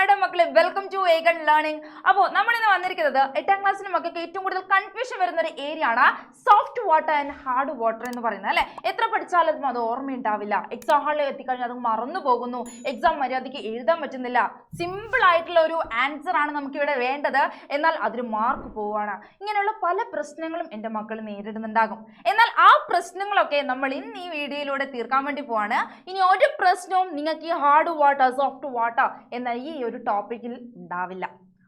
Madam മക്കളെ, welcome to eigen learning. അപ്പോൾ നമ്മൾ ഇന്ന് വന്നിരിക്കുന്നത് 8ാം ക്ലാസ്സിലെ മക്കൾക്ക് ഏറ്റവും കൂടുതൽ കൺഫ്യൂഷൻ വരുന്ന ഒരു ഏരിയ ആണ് soft water and hard water എന്ന് പറയുന്നത് അല്ലെ. എത്ര പഠിച്ചാലും അത് ഓർമ്മയുണ്ടാവില്ല, എക്സാം ഹാളിൽ എത്തിക്കഴിഞ്ഞാൽ അത് മറന്നു പോകുന്നു, എക്സാം മര്യാദയ്ക്ക് എഴുതാൻ പറ്റുന്നില്ല. സിമ്പിൾ ആയിട്ടുള്ള ഒരു ആൻസർ ആണ് നമുക്ക് ഇവിടെ വേണ്ടത്, എന്നാൽ അതിന് മാർക്ക് പോവാണ്. ഇങ്ങനെയുള്ള പല പ്രശ്നങ്ങളും എൻ്റെ മക്കൾ നേരിടുന്നുണ്ടാകും. എന്നാൽ ആ പ്രശ്നങ്ങളൊക്കെ നമ്മൾ ഇന്ന് ഈ വീഡിയോയിലൂടെ തീർക്കാൻ വേണ്ടി പോവാണ്. ഇനി ഒരു പ്രശ്നവും നിങ്ങൾക്ക് ഈ ഹാർഡ് വാട്ടർ സോഫ്റ്റ് വാട്ടർ എന്ന ഈ ഒരു ടോപ്പിക്കിൽ ഉണ്ടാവില്ല.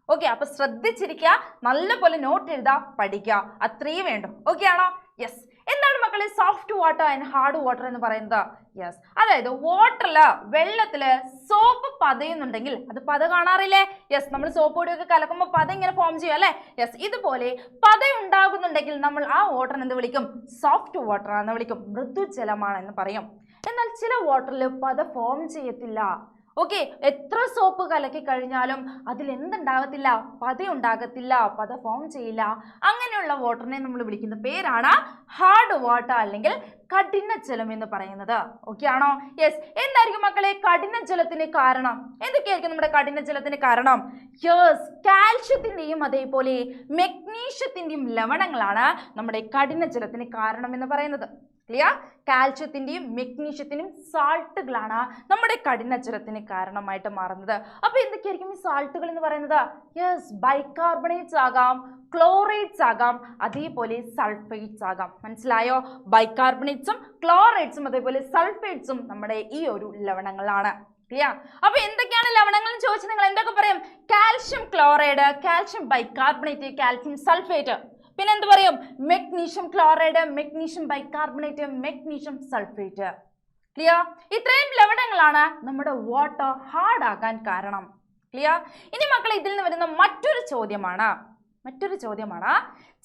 ഓക്കെ, അപ്പൊ ശ്രദ്ധിച്ചിരിക്കുക, നല്ലപോലെ നോട്ട് എഴുതാ, പഠിക്കുക, അത്രയും വേണ്ടു. ഓക്കെ ആണോ? യെസ്. എന്താണ് മക്കളെ soft water and hard water എന്ന് പറയുന്നത്? യെസ്, അതായത് വാട്ടറില് വെള്ളത്തില് സോപ്പ് പതയുന്നുണ്ടെങ്കിൽ അത് പത കാണാറില്ലേ? യെസ്, നമ്മൾ സോപ്പ് പൊടിയൊക്കെ കലക്കുമ്പോൾ പത ഇങ്ങനെ ഫോം ചെയ്യും അല്ലെ? യെസ്, ഇതുപോലെ പത ഉണ്ടാകുന്നുണ്ടെങ്കിൽ നമ്മൾ ആ വാട്ടറിനെ എന്ത് വിളിക്കും? സോഫ്റ്റ് വാട്ടർ എന്ന് വിളിക്കും, മൃദുജലമാണ് എന്ന് പറയും. എന്നാൽ ചില വാട്ടറിൽ പത ഫോം ചെയ്യത്തില്ല. ഓക്കെ, എത്ര സോപ്പ് കലക്കി കഴിഞ്ഞാലും അതിൽ എന്തുണ്ടാകത്തില്ല? പത ഉണ്ടാകത്തില്ല, പത ഫോം ചെയ്യില്ല. അങ്ങനെയുള്ള വാട്ടറിനെ നമ്മൾ വിളിക്കുന്ന പേരാണ് ഹാർഡ് വാട്ടർ അല്ലെങ്കിൽ കഠിനജലം എന്ന് പറയുന്നത്. ഓക്കെ ആണോ? യെസ്. എന്തായിരിക്കും മക്കളെ കഠിനജലത്തിന് കാരണം? എന്തൊക്കെയായിരിക്കും നമ്മുടെ കഠിനജലത്തിന് കാരണം? യെസ്, കാൽഷ്യത്തിന്റെയും അതേപോലെ മെഗ്നീഷ്യത്തിന്റെയും ലവണങ്ങളാണ് നമ്മുടെ കഠിനജലത്തിന് കാരണം എന്ന് പറയുന്നത്. ക്ലിയർ? കാൽഷ്യത്തിന്റെയും മെഗ്നീഷ്യത്തിന്റെയും സാൾട്ടുകളാണ് നമ്മുടെ കഠിനജലത്തിന് കാരണമായിട്ട് മാറുന്നത്. അപ്പൊ എന്തൊക്കെയായിരിക്കും ഈ സാൾട്ടുകൾ എന്ന് പറയുന്നത്? യെസ്, ബൈകാർബണേറ്റ്സ് ആകാം, ക്ലോറേറ്റ്സ് ആകാം, അതേപോലെ സൾഫേറ്റ്സ് ആകാം. മനസ്സിലായോ? ബൈകാർബണേറ്റ്സും ക്ലോറേറ്റ്സും അതേപോലെ സൾഫേറ്റ്സും നമ്മുടെ ഈ ഒരു ലവണങ്ങളാണ്. ക്ലിയർ? അപ്പൊ എന്തൊക്കെയാണ് ലവണങ്ങൾ എന്ന് ചോദിച്ചാൽ നിങ്ങൾ എന്തൊക്കെ പറയും? Calcium chloride, calcium bicarbonate, calcium sulphate. പിന്നെ എന്ത് പറയും? Magnesium chloride, magnesium bicarbonate, magnesium sulphate. Clear? ഇത്രയും ലവണങ്ങളാണ് നമ്മുടെ വാട്ടർ ഹാർഡ് ആകാൻ കാരണം. ക്ലിയർ? ഇനി മക്കളെ ഇതിൽ നിന്ന് വരുന്ന മറ്റൊരു ചോദ്യമാണ്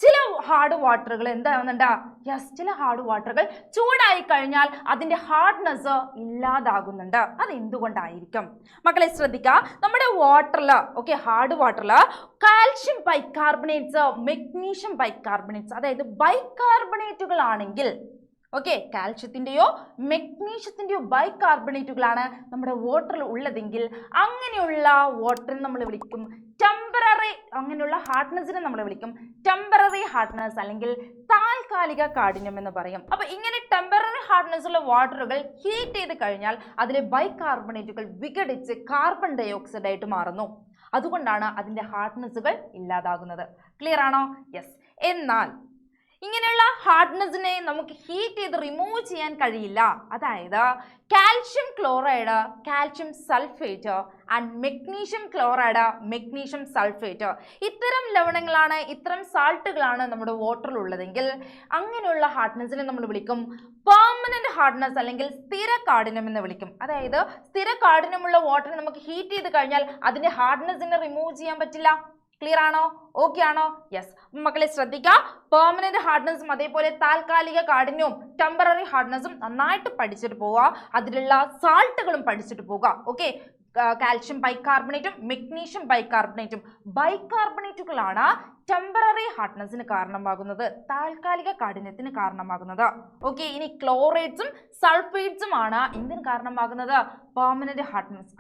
ചില ഹാർഡ് വാട്ടറുകൾ എന്താവുന്നുണ്ട്? യെസ്, ചില ഹാർഡ് വാട്ടറുകൾ ചൂടായി കഴിഞ്ഞാൽ അതിന്റെ ഹാർഡ്നെസ് ഇല്ലാതാകുന്നുണ്ട്. അത് എന്തുകൊണ്ടായിരിക്കും? മക്കളെ ശ്രദ്ധിക്കുക, നമ്മുടെ വാട്ടറിൽ ഓക്കെ ഹാർഡ് വാട്ടറിൽ കാൽഷ്യം ബൈകാർബണേറ്റ്സ്, മെഗ്നീഷ്യം ബൈകാർബണേറ്റ്സ്, അതായത് ബൈകാർബണേറ്റുകൾ ആണെങ്കിൽ ഓക്കെ, കാൽഷ്യത്തിൻ്റെയോ മെഗ്നീഷ്യത്തിൻ്റെയോ ബൈകാർബണേറ്റുകളാണ് നമ്മുടെ വാട്ടറിൽ ഉള്ളതെങ്കിൽ അങ്ങനെയുള്ള വാട്ടറിനെ നമ്മൾ വിളിക്കും ടെമ്പററി, അങ്ങനെയുള്ള ഹാർഡ്നെസ്സിനെ നമ്മൾ വിളിക്കും ടെമ്പററി ഹാർഡ്നെസ് അല്ലെങ്കിൽ താൽക്കാലിക കാഠിന്യം എന്ന് പറയും. അപ്പൊ ഇങ്ങനെ ടെമ്പററി ഹാർഡ്നെസ് ഉള്ള വാട്ടറുകൾ ഹീറ്റ് ചെയ്ത് കഴിഞ്ഞാൽ അതിലെ ബൈകാർബണേറ്റുകൾ വിഘടിച്ച് കാർബൺ ഡൈ ഓക്സൈഡ് ആയിട്ട് മാറുന്നു. അതുകൊണ്ടാണ് അതിൻ്റെ ഹാർഡ്നെസ്സുകൾ ഇല്ലാതാകുന്നത്. ക്ലിയർ ആണോ? യെസ്. എന്നാൽ ഇങ്ങനെയുള്ള ഹാർഡ്നെസ്സിനെ നമുക്ക് ഹീറ്റ് ചെയ്ത് റിമൂവ് ചെയ്യാൻ കഴിയില്ല. അതായത് calcium chloride, calcium sulphate and magnesium chloride, magnesium sulphate, ഇത്തരം ലവണങ്ങളാണ്, ഇത്തരം സാൾട്ടുകളാണ് നമ്മുടെ വാട്ടറിൽ ഉള്ളതെങ്കിൽ അങ്ങനെയുള്ള ഹാർഡ്നെസ്സിനെ നമ്മൾ വിളിക്കും പെർമനന്റ് ഹാർഡ്നെസ് അല്ലെങ്കിൽ സ്ഥിര കാഠിന്യം എന്ന് വിളിക്കും. അതായത് സ്ഥിര കാഠിന്യമുള്ള വാട്ടറിനെ നമുക്ക് ഹീറ്റ് ചെയ്ത് കഴിഞ്ഞാൽ അതിന്റെ ഹാർഡ്നെസ്സിനെ റിമൂവ് ചെയ്യാൻ പറ്റില്ല. ക്ലിയർ ആണോ? ഓക്കെ ആണോ? യെസ്. മക്കളെ ശ്രദ്ധിക്കുക, പെർമനന്റ് ഹാർഡ്നെസ്സും അതേപോലെ താൽക്കാലിക കാഠിന്യവും ടെമ്പററി ഹാർഡ്നെസ്സും നന്നായിട്ട് പഠിച്ചിട്ട് പോവുക. അതിലുള്ള സാൾട്ടുകളും പഠിച്ചിട്ട് പോവുക. ഓക്കെ, കാൽഷ്യം ബൈകാർബണേറ്റും മെഗ്നീഷ്യം ബൈകാർബണേറ്റും, ബൈകാർബണേറ്റുകളാണ് ടെമ്പററി ഹാർഡ്നെസ്സിന് കാരണമാകുന്നത്, താൽക്കാലിക കാഠിന്യത്തിന് കാരണമാകുന്നത്. ഓക്കെ, ഇനി ക്ലോറേറ്റ്സും സൾഫേറ്റ്സും ആണ് എന്തിന് കാരണമാകുന്നത്? പെർമനന്റ്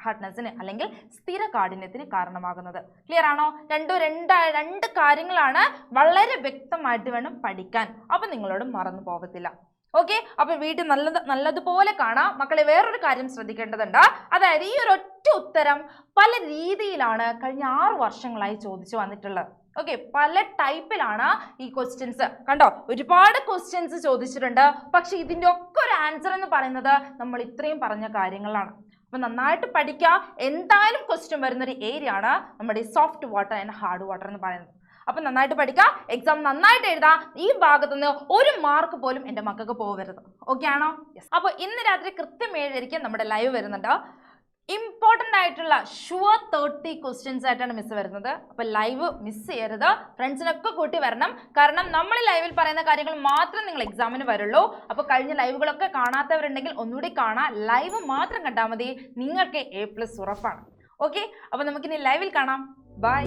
ഹാർഡ്നെസ്സിന് അല്ലെങ്കിൽ സ്ഥിര കാഠിന്യത്തിന് കാരണമാകുന്നത്. ക്ലിയർ ആണോ? രണ്ട് കാര്യങ്ങളാണ്, വളരെ വ്യക്തമായിട്ട് വേണം പഠിക്കാൻ. അപ്പൊ നിങ്ങളോട് മറന്നു പോകത്തില്ല. ഓക്കെ, അപ്പൊ വീട്ടിൽ നല്ലതുപോലെ കാണാം. മക്കളെ വേറൊരു കാര്യം ശ്രദ്ധിക്കേണ്ടതുണ്ട്. അതായത് ഈ ഒരു ഒറ്റ ഉത്തരം പല രീതിയിലാണ് കഴിഞ്ഞ 6 വർഷങ്ങളായി ചോദിച്ചു വന്നിട്ടുള്ളത്. ഓക്കെ, പല ടൈപ്പിലാണ് ഈ ക്വസ്റ്റ്യൻസ്. കണ്ടോ, ഒരുപാട് ക്വസ്റ്റ്യൻസ് ചോദിച്ചിട്ടുണ്ട്. പക്ഷെ ഇതിൻ്റെ ഒക്കെ ഒരു ആൻസർ എന്ന് പറയുന്നത് നമ്മൾ ഇത്രയും പറഞ്ഞ കാര്യങ്ങളാണ്. അപ്പൊ നന്നായിട്ട് പഠിക്കുക. എന്തായാലും ക്വസ്റ്റ്യൻ വരുന്നൊരു ഏരിയ ആണ് നമ്മുടെ soft water and hard water എന്ന് പറയുന്നത്. അപ്പൊ നന്നായിട്ട് പഠിക്കുക, എക്സാം നന്നായിട്ട് എഴുതാ. ഈ ഭാഗത്തുനിന്ന് ഒരു മാർക്ക് പോലും എൻ്റെ മക്കൾക്ക് പോകരുത്. ഓക്കെ ആണോ? യെസ്. അപ്പോൾ ഇന്ന് രാത്രി കൃത്യം 7:30 നമ്മുടെ ലൈവ് വരുന്നുണ്ട്. ഇമ്പോർട്ടൻ്റ് ആയിട്ടുള്ള ഷുവർ 30 ക്വസ്റ്റ്യൻസ് ആയിട്ടാണ് മിസ് വരുന്നത്. അപ്പോൾ ലൈവ് മിസ് ചെയ്യരുത്, ഫ്രണ്ട്സിനൊക്കെ കൂട്ടി വരണം. കാരണം നമ്മൾ ലൈവിൽ പറയുന്ന കാര്യങ്ങൾ മാത്രം നിങ്ങൾ എക്സാമിന് വരുള്ളൂ. അപ്പോൾ കഴിഞ്ഞ ലൈവുകളൊക്കെ കാണാത്തവരുണ്ടെങ്കിൽ ഒന്നുകൂടി കാണാം. ലൈവ് മാത്രം കണ്ടാൽ മതി, നിങ്ങൾക്ക് A+ ഉറപ്പാണ്. ഓക്കെ, അപ്പോൾ നമുക്കിനി ലൈവിൽ കാണാം. ബൈ.